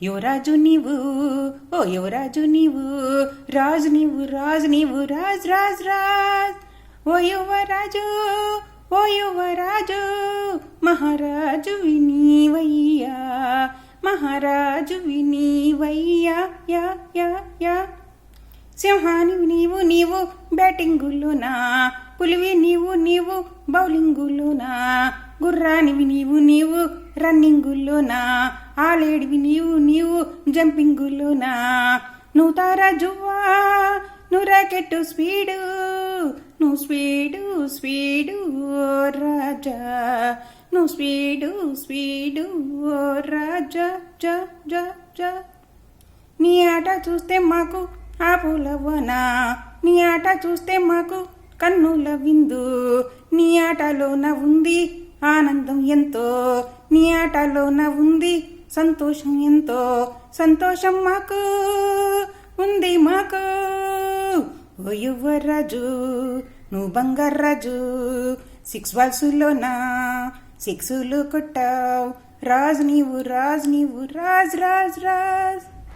యువరాజు నీవు ఓ యువరాజు నీవు రాజు నీవు రాజు నీవు రాజ్ రాజ్ రాజ్ ఓ యువరాజు మహారాజు వినీవయ్యా మహారాజు వినీవయ్యా యా యా యా సింహానివి నీవు బ్యాటింగులోనా పులివి నీవు బౌలింగులోనా గుర్రానివి నీవు రన్నింగులోనా ఆలేడివి నీవు జంపింగులోనా నువ్వు తారాజువ్వా నువ్వు రాకెట్టు స్పీడు నువ్వు స్పీడు ఓ రాజా నువ్వు స్పీడు ఓ రాజా జా జా జా నీ ఆట చూస్తే మాకు ఆపులవ్వనా నీ ఆట చూస్తే మాకు కన్నుల విందు నీ ఆటలోన ఉంది ఆనందం ఎంతో నీ ఆటలోన ఉంది సంతోషం ఎంతో సంతోషం మాకు ఉంది మాకు ఓ యువరాజు నువ్వు బంగారాజు 6 బాల్సులోనా 6లు కొట్టావు రాజ్ నీవు రాజ్ రాజ్ రాజ్